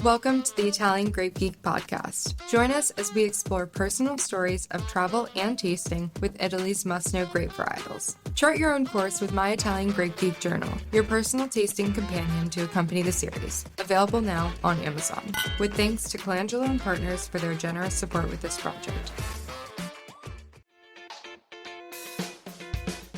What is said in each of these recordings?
Welcome to the Italian Grape Geek podcast. Join us as we explore personal stories of travel and tasting with Italy's must-know grape varietals. Chart your own course with My Italian Grape Geek Journal, your personal tasting companion to accompany the series. Available now on Amazon. With thanks to Colangelo and Partners for their generous support with this project.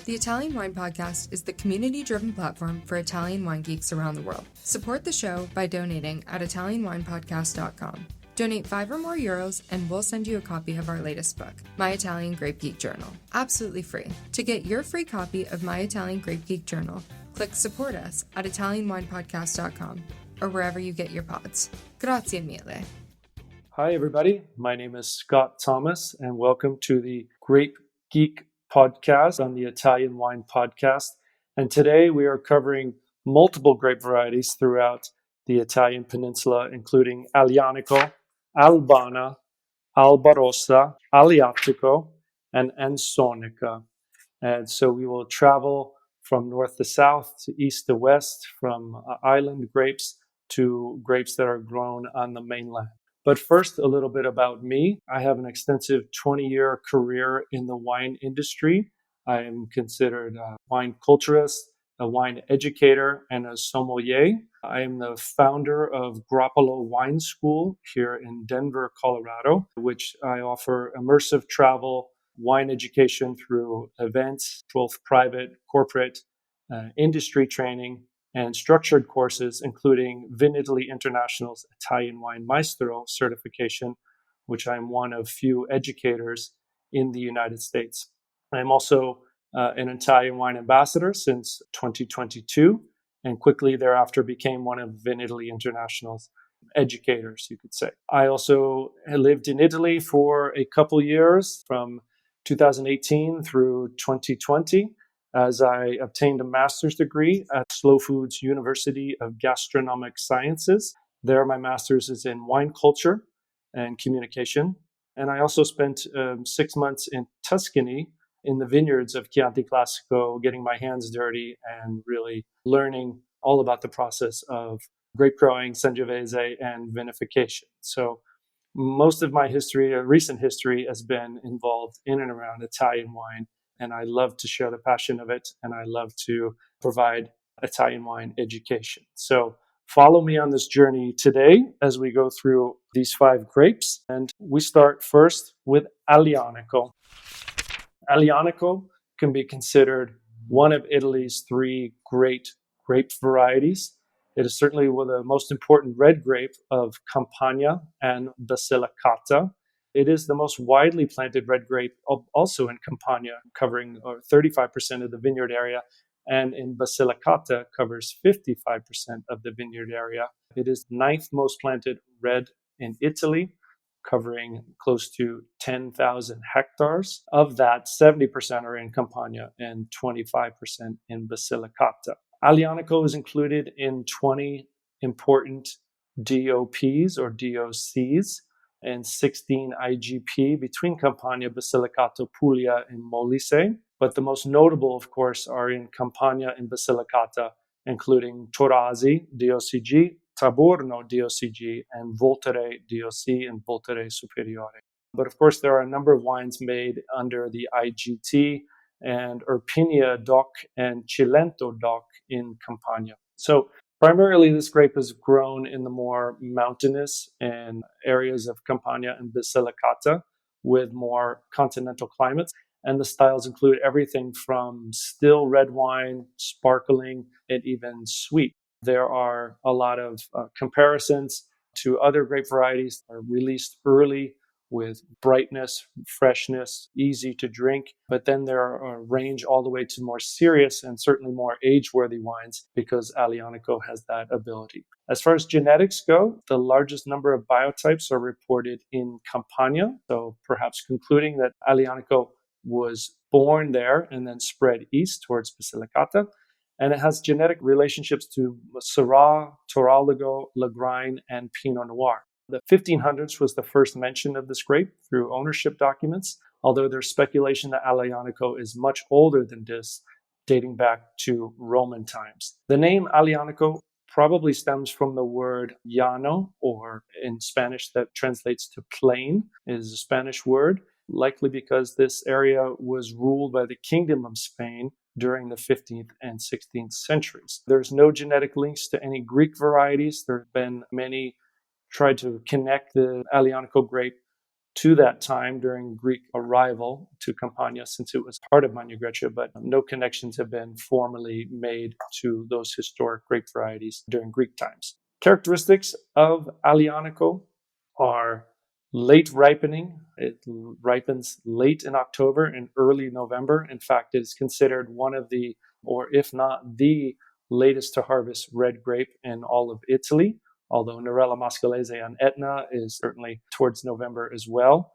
The Italian Wine Podcast is the community-driven platform for Italian wine geeks around the world. Support the show by donating at ItalianWinePodcast.com. Donate €5 or more and we'll send you a copy of our latest book, My Italian Grape Geek Journal, absolutely free. To get your free copy of My Italian Grape Geek Journal, click Support Us at ItalianWinePodcast.com or wherever you get your pods. Grazie mille. Hi, everybody. My name is Scott Thomas, and welcome to the Grape Geek podcast on the Italian Wine Podcast. And today we are covering multiple grape varieties throughout the Italian peninsula, including Aglianico, Albana, Albarossa, Aglianico, and Ansonica. And so we will travel from north to south, to east to west, from island grapes to grapes that are grown on the mainland. But first, a little bit about me. I have an extensive 20-year career in the wine industry. I am considered a wine culturist, a wine educator, and a sommelier. I am the founder of Grappolo Wine School here in Denver, Colorado, which I offer immersive travel, wine education through events, both private, corporate, industry training, and structured courses, including Vinitaly International's Italian Wine Maestro certification, which I'm one of few educators in the United States. I'm also an Italian wine ambassador since 2022, and quickly thereafter became one of Vinitaly International's educators, you could say. I also lived in Italy for a couple years, from 2018 through 2020, as I obtained a master's degree at Slow Foods University of Gastronomic Sciences. There, my master's is in wine culture and communication. And I also spent 6 months in Tuscany in the vineyards of Chianti Classico, getting my hands dirty and really learning all about the process of grape growing, Sangiovese, and vinification. So most of my history, recent history, has been involved in and around Italian wine. And I love to share the passion of it, and I love to provide Italian wine education. So follow me on this journey today as we go through these 5 grapes. And we start first with Aglianico. Aglianico can be considered one of Italy's 3 great grape varieties. It is certainly one of the most important red grape of Campania and Basilicata. It is the most widely planted red grape also in Campania, covering 35% of the vineyard area, and in Basilicata covers 55% of the vineyard area. It is the 9th most planted red in Italy, covering close to 10,000 hectares. Of that, 70% are in Campania and 25% in Basilicata. Aglianico is included in 20 important DOPs or DOCs, and 16 IGP between Campania, Basilicata, Puglia, and Molise. But the most notable, of course, are in Campania and Basilicata, including Torasi, DOCG, Taburno, DOCG, and Volterra, DOC, and Volterra Superiore. But of course, there are a number of wines made under the IGT and Irpinia DOC and Cilento DOC in Campania. So primarily, this grape is grown in the more mountainous and areas of Campania and Basilicata with more continental climates. And the styles include everything from still red wine, sparkling, and even sweet. There are a lot of comparisons to other grape varieties that are released early with brightness, freshness, easy to drink. But then there are a range all the way to more serious and certainly more age-worthy wines because Aglianico has that ability. As far as genetics go, the largest number of biotypes are reported in Campania, so perhaps concluding that Aglianico was born there and then spread east towards Basilicata. And it has genetic relationships to Syrah, Touraglico, Lagrein, and Pinot Noir. The 1500s was the first mention of this grape through ownership documents, although there's speculation that Aglianico is much older than this, dating back to Roman times. The name Aglianico probably stems from the word llano, or in Spanish that translates to plain, is a Spanish word, likely because this area was ruled by the Kingdom of Spain during the 15th and 16th centuries. There's no genetic links to any Greek varieties. There have been many tried to connect the Aglianico grape to that time during Greek arrival to Campania, since it was part of Magna Grecia, but no connections have been formally made to those historic grape varieties during Greek times. Characteristics of Aglianico are late ripening. It ripens late in October and early November. In fact, it is considered one of the, or if not the latest to harvest red grape in all of Italy, although Nerella Mascalese on Etna is certainly towards November as well.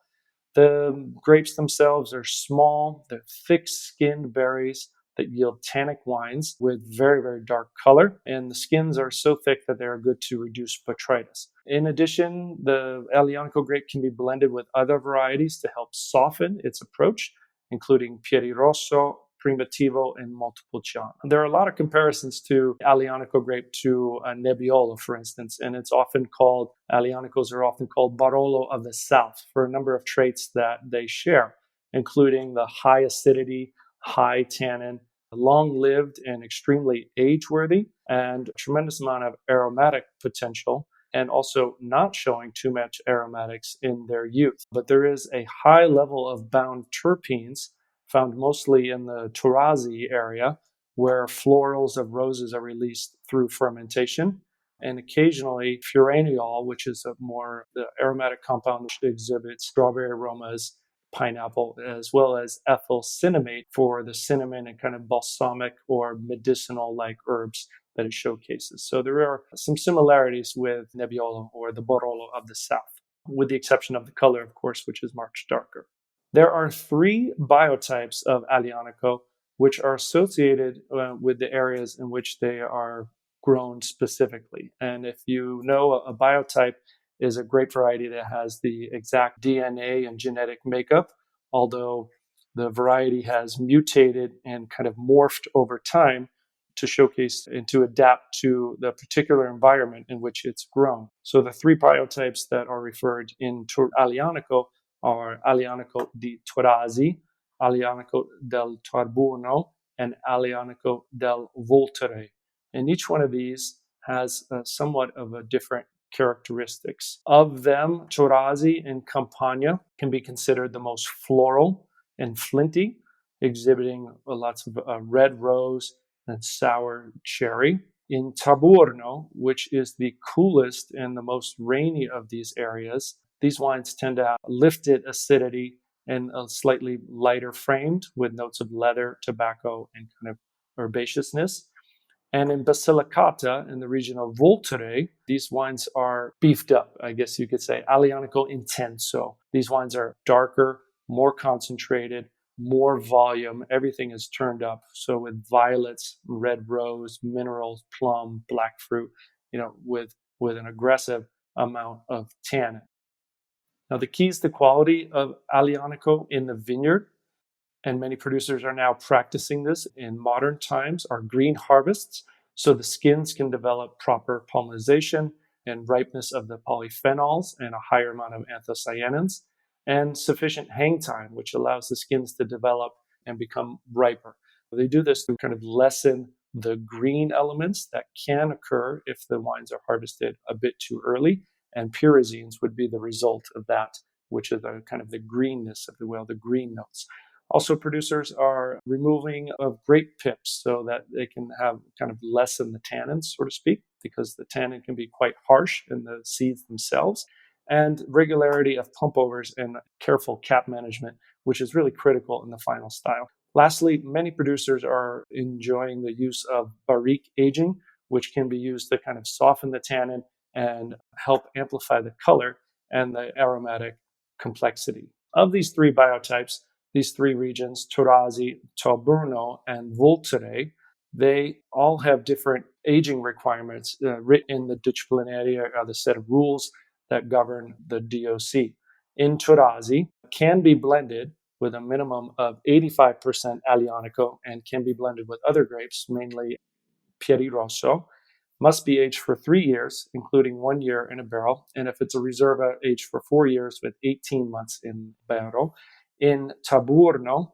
The grapes themselves are small, they're thick-skinned berries that yield tannic wines with very, very dark color, and the skins are so thick that they are good to reduce botrytis. In addition, the Aglianico grape can be blended with other varieties to help soften its approach, including Piedirosso, Primitivo, and Montepulciano. There are a lot of comparisons to Aglianico grape to Nebbiolo, for instance, and Aglianicos are often called Barolo of the South for a number of traits that they share, including the high acidity, high tannin, long-lived and extremely age-worthy, and a tremendous amount of aromatic potential, and also not showing too much aromatics in their youth. But there is a high level of bound terpenes found mostly in the Torazi area, where florals of roses are released through fermentation, and occasionally furaniol, which is the aromatic compound which exhibits strawberry aromas, pineapple, as well as ethyl cinnamate for the cinnamon and kind of balsamic or medicinal-like herbs that it showcases. So there are some similarities with Nebbiolo or the Barolo of the South, with the exception of the color, of course, which is much darker. There are 3 biotypes of Aglianico which are associated with the areas in which they are grown specifically. And if you know, a biotype is a grape variety that has the exact DNA and genetic makeup, although the variety has mutated and kind of morphed over time to showcase and to adapt to the particular environment in which it's grown. So the 3 biotypes that are referred in Aglianico are Aglianico di Torazi, Aglianico del Tarbuno, and Aglianico del Voltere. And each one of these has somewhat of a different characteristics. Of them, Torazi and Campania can be considered the most floral and flinty, exhibiting lots of red rose and sour cherry. In Taburno, which is the coolest and the most rainy of these areas, these wines tend to have lifted acidity and a slightly lighter framed with notes of leather, tobacco, and kind of herbaceousness. And in Basilicata, in the region of Voltere, these wines are beefed up, I guess you could say, Aglianico Intenso. These wines are darker, more concentrated, more volume. Everything is turned up. So with violets, red rose, minerals, plum, black fruit, with an aggressive amount of tannin. Now, the keys to quality of Aglianico in the vineyard, and many producers are now practicing this in modern times, are green harvests, so the skins can develop proper polymerization and ripeness of the polyphenols and a higher amount of anthocyanins, and sufficient hang time, which allows the skins to develop and become riper. They do this to kind of lessen the green elements that can occur if the wines are harvested a bit too early, and pyrazines would be the result of that, which is kind of the greenness of the green notes. Also, producers are removing of grape pips so that they can have kind of lessen the tannins, so to speak, because the tannin can be quite harsh in the seeds themselves, and regularity of pump overs and careful cap management, which is really critical in the final style. Lastly, many producers are enjoying the use of barrique aging, which can be used to kind of soften the tannin and help amplify the color and the aromatic complexity. Of these 3 biotypes, these 3 regions, Torazi, Taburno, and Voltere, they all have different aging requirements written in the Disciplinaria, are the set of rules that govern the DOC. In Torazi, can be blended with a minimum of 85% Aglianico and can be blended with other grapes, mainly Piedirosso. must be aged for 3 years, including 1 year in a barrel. And if it's a Reserva, aged for 4 years with 18 months in barrel. In Taburno,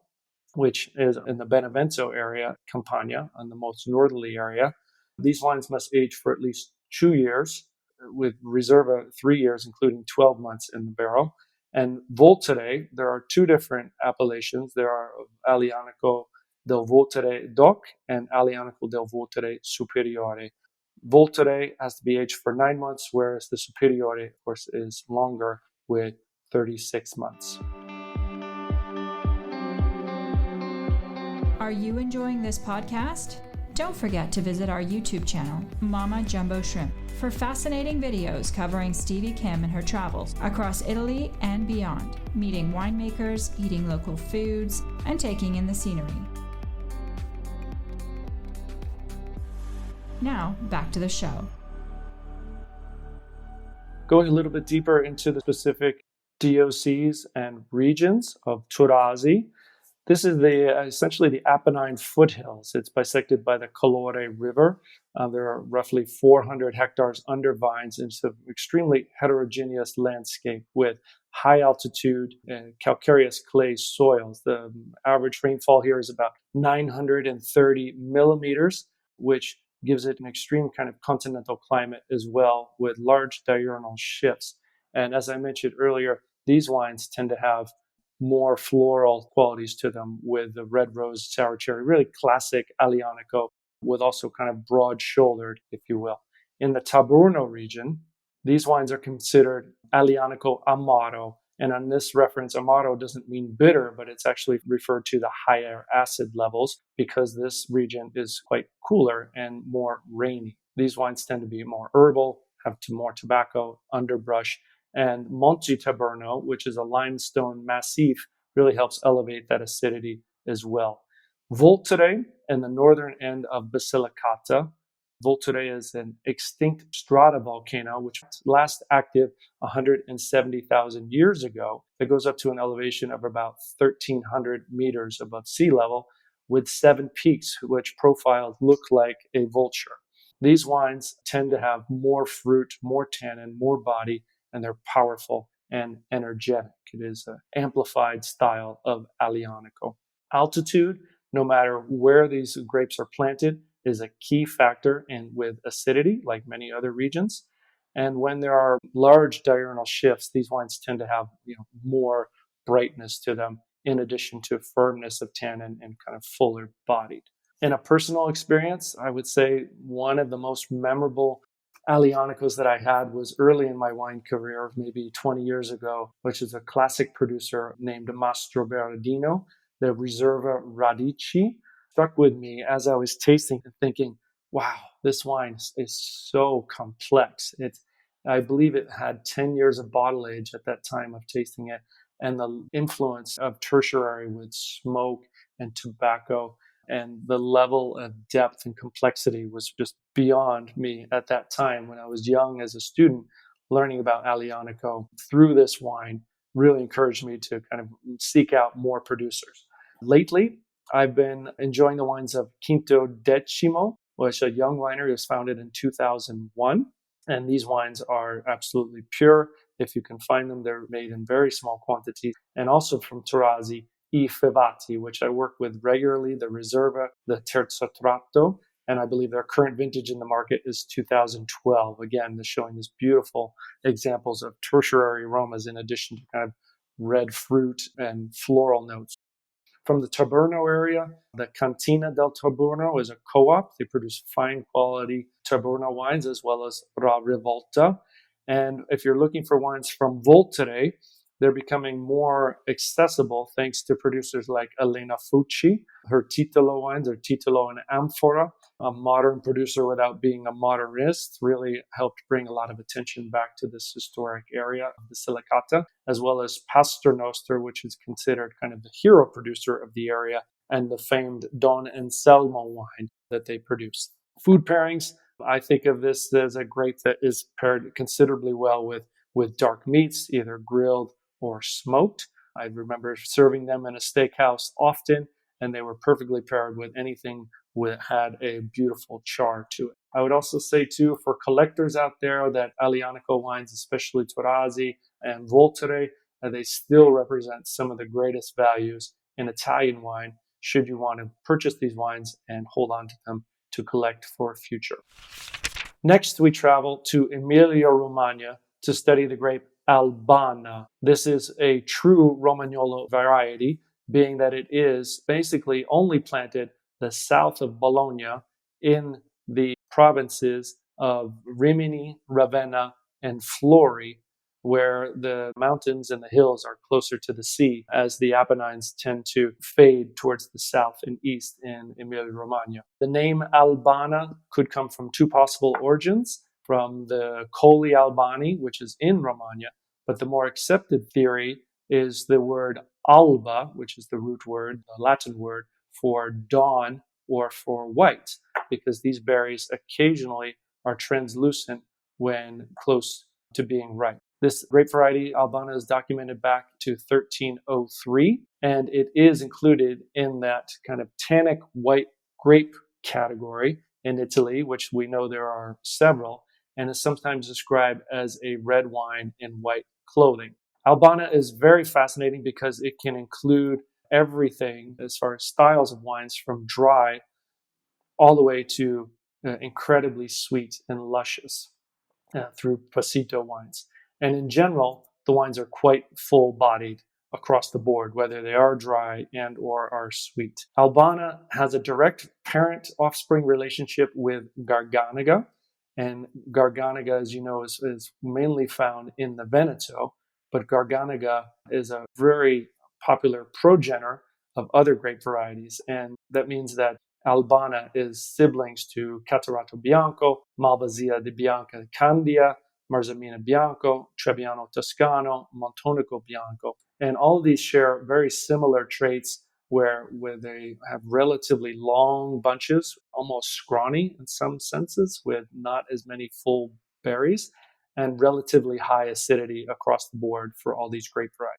which is in the Benevento area, Campania, in the most northerly area, these wines must age for at least 2 years, with Reserva 3 years, including 12 months in the barrel. And Voltere, there are two different appellations. There are Aglianico del Voltere DOC and Aglianico del Voltere Superiore. Voltere has to be aged for 9 months, whereas the Superiore, of course, is longer with 36 months. Are you enjoying this podcast? Don't forget to visit our YouTube channel, Mama Jumbo Shrimp, for fascinating videos covering Stevie Kim and her travels across Italy and beyond, meeting winemakers, eating local foods, and taking in the scenery. Now, back to the show. Going a little bit deeper into the specific DOCs and regions of Turasi, this is essentially the Apennine foothills. It's bisected by the Calore River. There are roughly 400 hectares under vines. It's an extremely heterogeneous landscape with high altitude and calcareous clay soils. The average rainfall here is about 930 millimeters, which gives it an extreme kind of continental climate as well, with large diurnal shifts. And as I mentioned earlier, these wines tend to have more floral qualities to them, with the red rose, sour cherry, really classic Aglianico, with also kind of broad-shouldered, if you will. In the Taburno region, these wines are considered Aglianico Amaro. And on this reference, Amaro doesn't mean bitter, but it's actually referred to the higher acid levels because this region is quite cooler and more rainy. These wines tend to be more herbal, have more tobacco, underbrush, and Monte Taburno, which is a limestone massif, really helps elevate that acidity as well. Voltere, in the northern end of Basilicata. Voltere is an extinct stratovolcano, which last active 170,000 years ago. It goes up to an elevation of about 1,300 meters above sea level, with 7 peaks, which profiled look like a vulture. These wines tend to have more fruit, more tannin, more body, and they're powerful and energetic. It is an amplified style of Aglianico. Altitude, no matter where these grapes are planted, is a key factor in with acidity, like many other regions. And when there are large diurnal shifts, these wines tend to have more brightness to them, in addition to firmness of tannin and kind of fuller bodied. In a personal experience, I would say one of the most memorable Aglianicos that I had was early in my wine career, maybe 20 years ago, which is a classic producer named Maestro Berardino, the Reserva Radici. Stuck with me as I was tasting and thinking, wow, this wine is so complex. I believe it had 10 years of bottle age at that time of tasting it, and the influence of tertiary with smoke and tobacco and the level of depth and complexity was just beyond me at that time when I was young as a student. Learning about Aglianico through this wine really encouraged me to kind of seek out more producers. Lately, I've been enjoying the wines of Quinto Decimo, which is a young winery. It was founded in 2001. And these wines are absolutely pure. If you can find them, they're made in very small quantities. And also from Turasi, I Fevati, which I work with regularly, the Reserva, the Terzo Tratto, and I believe their current vintage in the market is 2012. Again, they're showing these beautiful examples of tertiary aromas in addition to kind of red fruit and floral notes. From the Taburno area, the Cantina del Taburno is a co-op. They produce fine quality Taburno wines as well as Ra Rivolta. And if you're looking for wines from Voltere, they're becoming more accessible thanks to producers like Elena Fucci. Her Titolo wines, or Titolo and Amphora, a modern producer without being a modernist, really helped bring a lot of attention back to this historic area of Basilicata, as well as Paternoster, which is considered kind of the hero producer of the area, and the famed Don Anselmo wine that they produce. Food pairings, I think of this as a grape that is paired considerably well with dark meats, either grilled or smoked. I remember serving them in a steakhouse often, and they were perfectly paired with anything that had a beautiful char to it. I would also say, too, for collectors out there, that Aglianico wines, especially Torazi and Voltere, they still represent some of the greatest values in Italian wine, should you want to purchase these wines and hold on to them to collect for future. Next, we travel to Emilia-Romagna to study the grape Albana. This is a true Romagnolo variety, being that it is basically only planted the south of Bologna in the provinces of Rimini, Ravenna, and Flori, where the mountains and the hills are closer to the sea, as the Apennines tend to fade towards the south and east in Emilia-Romagna. The name Albana could come from two possible origins, from the Colli Albani, which is in Romagna, but the more accepted theory is the word alba, which is the root word, the Latin word for dawn or for white, because these berries occasionally are translucent when close to being ripe. This grape variety, Albana, is documented back to 1303, and it is included in that kind of tannic white grape category in Italy, which we know there are several, and is sometimes described as a red wine in white clothing. Albana is very fascinating because it can include everything as far as styles of wines, from dry all the way to incredibly sweet and luscious through Passito wines. And in general, the wines are quite full-bodied across the board, whether they are dry and or are sweet. Albana has a direct parent-offspring relationship with Garganega, and Garganega, as you know, is mainly found in the Veneto, but Garganega is a very popular progenitor of other grape varieties, and that means that Albana is siblings to Catarratto Bianco, Malvasia di Bianca Candia, Marzamina Bianco, Trebbiano Toscano, Montonico Bianco. And all of these share very similar traits where they have relatively long bunches, almost scrawny in some senses, with not as many full berries, and relatively high acidity across the board for all these grape varieties.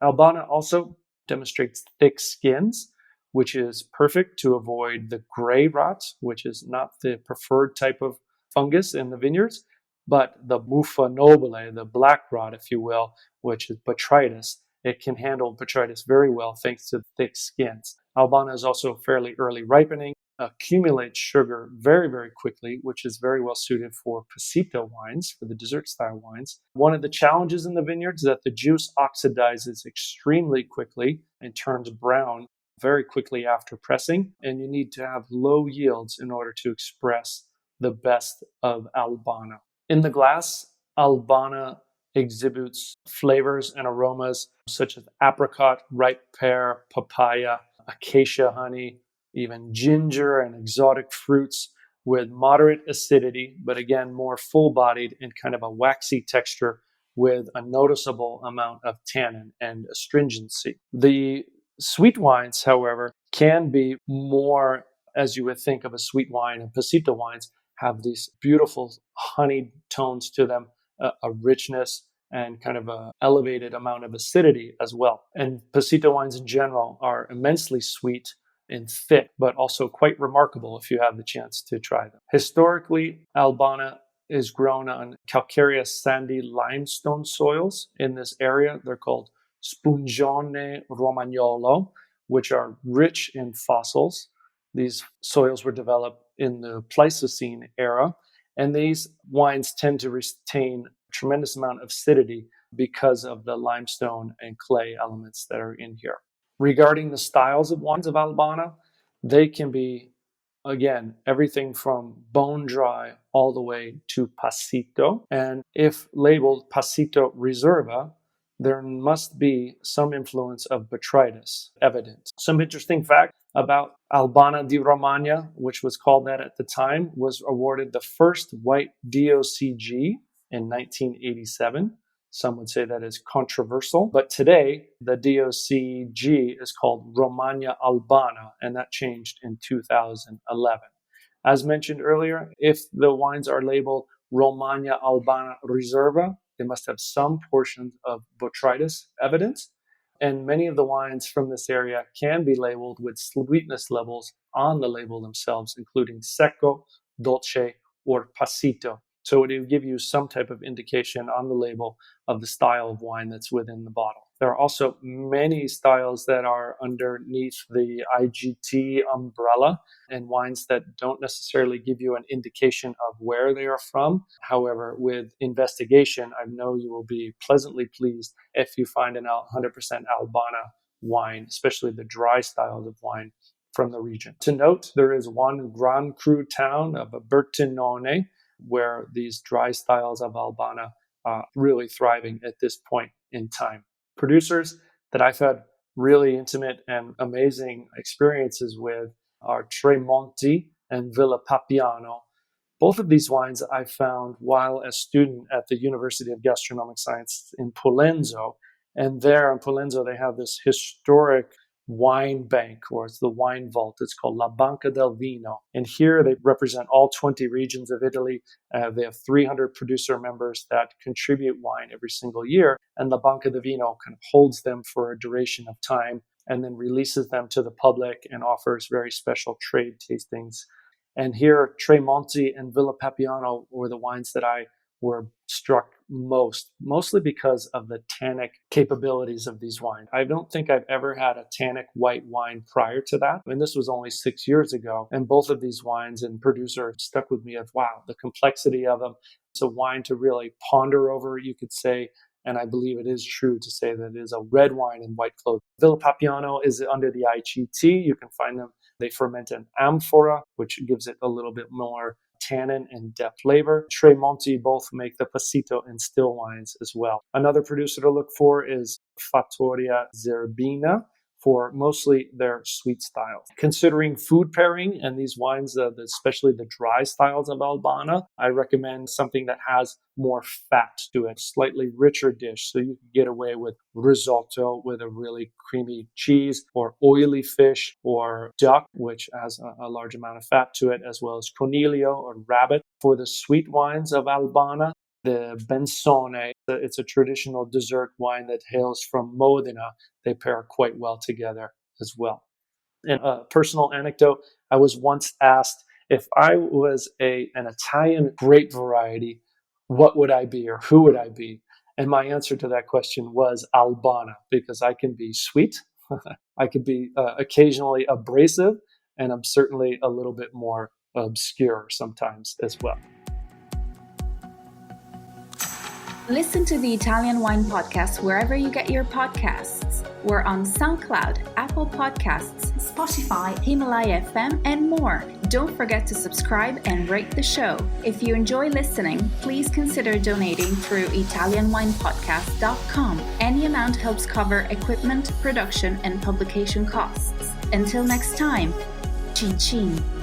Albana also demonstrates thick skins, which is perfect to avoid the gray rot, which is not the preferred type of fungus in the vineyards, but the muffa nobile, the black rot, if you will, which is botrytis. It can handle botrytis very well thanks to thick skins. Albana is also fairly early ripening, accumulates sugar very, very quickly, which is very well suited for Passito wines, for the dessert-style wines. One of the challenges in the vineyards is that the juice oxidizes extremely quickly and turns brown very quickly after pressing, and you need to have low yields in order to express the best of Albana. In the glass, Albana exhibits flavors and aromas such as apricot, ripe pear, papaya, acacia honey, even ginger and exotic fruits, with moderate acidity, but again, more full-bodied and kind of a waxy texture with a noticeable amount of tannin and astringency. The sweet wines, however, can be more, as you would think of a sweet wine, and Passito wines have these beautiful honeyed tones to them, a richness and kind of an elevated amount of acidity as well. And Passito wines in general are immensely sweet and thick, but also quite remarkable if you have the chance to try them. Historically, Albana is grown on calcareous sandy limestone soils in this area. They're called Spongione Romagnolo, which are rich in fossils. These soils were developed in the Pleistocene era, and these wines tend to retain a tremendous amount of acidity because of the limestone and clay elements that are in here. Regarding the styles of wines of Albana, they can be, again, everything from bone dry all the way to Passito. And if labeled Passito Riserva, there must be some influence of botrytis evident. Some interesting fact about Albana di Romagna, which was called that at the time, was awarded the first white DOCG in 1987. Some would say that is controversial, but today the DOCG is called Romagna Albana, and that changed in 2011. As mentioned earlier, if the wines are labeled Romagna Albana Riserva, they must have some portions of botrytis evidence, and many of the wines from this area can be labeled with sweetness levels on the label themselves, including secco, dolce, or passito. So it will give you some type of indication on the label of the style of wine that's within the bottle. There are also many styles that are underneath the IGT umbrella and wines that don't necessarily give you an indication of where they are from. However, with investigation, I know you will be pleasantly pleased if you find an 100% Albana wine, especially the dry styles of wine from the region. To note, there is one Grand Cru town of Bertinone where these dry styles of Albana are really thriving at this point in time. Producers that I've had really intimate and amazing experiences with are Tremonti and Villa Papiano. Both of these wines I found while a student at the University of Gastronomic Science in Pollenzo. And there in Pollenzo, they have this historic wine bank, or it's the wine vault. It's called La Banca del Vino. And here they represent all 20 regions of Italy. They have 300 producer members that contribute wine every single year. And La Banca del Vino kind of holds them for a duration of time and then releases them to the public and offers very special trade tastings. And here, Tremonti and Villa Papiano were the wines that I were struck mostly because of the tannic capabilities of these wines. I don't think I've ever had a tannic white wine prior to that. And this was only 6 years ago. And both of these wines and producer stuck with me of, wow, the complexity of them. It's a wine to really ponder over, you could say. And I believe it is true to say that it is a red wine in white clothing. Villa Papiano is under the IGT. You can find them. They ferment in amphora, which gives it a little bit more tannin and depth flavor. Tremonti both make the passito and still wines as well. Another producer to look for is Fattoria Zerbina for mostly their sweet styles. Considering food pairing and these wines, especially the dry styles of Albana, I recommend something that has more fat to it, slightly richer dish. So you can get away with risotto with a really creamy cheese, or oily fish, or duck, which has a large amount of fat to it, as well as coniglio or rabbit. For the sweet wines of Albana, the Bensone, it's a traditional dessert wine that hails from Modena. They pair quite well together as well. And a personal anecdote, I was once asked if I was an Italian grape variety, what would I be or who would I be? And my answer to that question was Albana, because I can be sweet, I could be occasionally abrasive, and I'm certainly a little bit more obscure sometimes as well. Listen to the Italian Wine Podcast wherever you get your podcasts. We're on SoundCloud, Apple Podcasts, Spotify, Himalaya FM, and more. Don't forget to subscribe and rate the show. If you enjoy listening, please consider donating through ItalianWinePodcast.com. Any amount helps cover equipment, production, and publication costs. Until next time, cin cin.